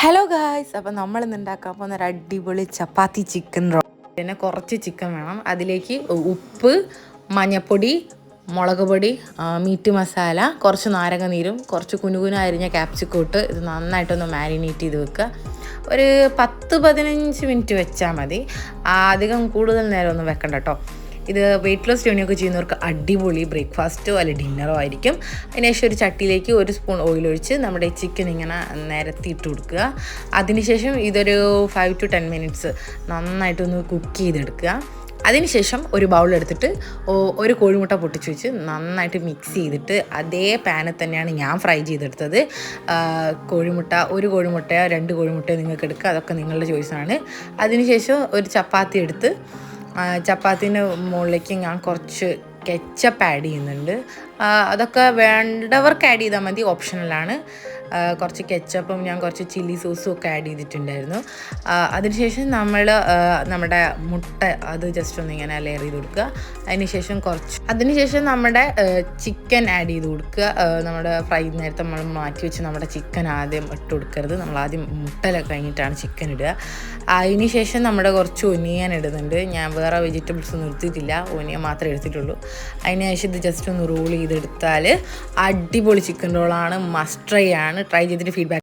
Hello guys, അപ്പോൾ നമ്മളിന്ന് ഉണ്ടാക്കാൻ പോകുന്ന ഒരു അടിപൊളി ചപ്പാത്തി ചിക്കൻ റോൾ. പിന്നെ കുറച്ച് ചിക്കൻ വേണം. അതിലേക്ക് ഉപ്പ്, മഞ്ഞൾപ്പൊടി, മുളക് പൊടി, മീറ്റ് മസാല, കുറച്ച് നാരങ്ങ നീരും, കുറച്ച് കുനുകുന അരിഞ്ഞ ക്യാപ്സിക്കം ഇട്ട് ഇത് നന്നായിട്ടൊന്ന് മാരിനേറ്റ് ചെയ്ത് വെക്കുക. ഒരു 10-15 മിനിറ്റ് വെച്ചാൽ മതി. അധികം കൂടുതൽ നേരം ഒന്നും വെക്കണ്ട കേട്ടോ. ഇത് വെയിറ്റ് ലോസ് ജേണിയൊക്കെ ചെയ്യുന്നവർക്ക് അടിപൊളി ബ്രേക്ക്ഫാസ്റ്റോ അല്ലെങ്കിൽ ഡിന്നറോ ആയിരിക്കും. അതിനുശേഷം ഒരു ചട്ടിയിലേക്ക് 1 സ്പൂൺ ഓയിൽ ഒഴിച്ച് നമ്മുടെ ചിക്കൻ ഇങ്ങനെ നിരത്തിയിട്ട് കൊടുക്കുക. അതിനുശേഷം ഇതൊരു 5 to 10 മിനിറ്റ്സ് നന്നായിട്ടൊന്ന് കുക്ക് ചെയ്തെടുക്കുക. അതിനുശേഷം ഒരു ബൗളെടുത്തിട്ട് ഒരു കോഴിമുട്ട പൊട്ടിച്ച് വെച്ച് നന്നായിട്ട് മിക്സ് ചെയ്തിട്ട് അതേ പാനിൽ തന്നെയാണ് ഞാൻ ഫ്രൈ ചെയ്തെടുത്തത്. ഒരു കോഴിമുട്ടയോ 2 കോഴിമുട്ടയോ നിങ്ങൾക്ക് എടുക്കുക, അതൊക്കെ നിങ്ങളുടെ ചോയ്സാണ്. അതിനുശേഷം ഒരു ചപ്പാത്തി എടുത്ത് ചപ്പാത്തിൻ്റെ മുകളിലേക്ക് ഞാൻ കുറച്ച് കെച്ചപ്പ് ആഡ് ചെയ്യുന്നുണ്ട്. അതൊക്കെ വേണ്ടവർക്ക് ആഡ് ചെയ്താൽ മതി, ഓപ്ഷണലാണ്. കുറച്ച് കെച്ചപ്പും ഞാൻ കുറച്ച് ചില്ലി സോസും ഒക്കെ ആഡ് ചെയ്തിട്ടുണ്ടായിരുന്നു. അതിനുശേഷം നമ്മുടെ മുട്ട അത് ജസ്റ്റ് ഒന്ന് ഇങ്ങനെ ലെയർ ചെയ്ത് കൊടുക്കുക. അതിനുശേഷം നമ്മുടെ ചിക്കൻ ആഡ് ചെയ്ത് കൊടുക്കുക. നമ്മുടെ ഫ്രൈ നേരത്തെ നമ്മൾ മാറ്റി വെച്ച് നമ്മുടെ ചിക്കൻ ആദ്യം ഇട്ട് കൊടുക്കരുത്. നമ്മൾ ആദ്യം മുട്ട കഴിഞ്ഞിട്ടാണ് ചിക്കൻ ഇടുക. അതിനുശേഷം നമ്മുടെ കുറച്ച് ഒനിയൻ ഇടുന്നുണ്ട്. ഞാൻ വേറെ വെജിറ്റബിൾസ് ഒന്നും എടുത്തിട്ടില്ല, ഒനിയൻ മാത്രമേ എടുത്തിട്ടുള്ളൂ. അതിനുശേഷം ഇത് ജസ്റ്റ് ഒന്ന് റോൾ ചെയ്തെടുത്താൽ അടിപൊളി ചിക്കൻ റോളാണ്. മസ്റ്റ് ട്രൈ ആണ്. ട്രൈ ചെയ്തിട്ട് ഫീഡ്ബാക്ക്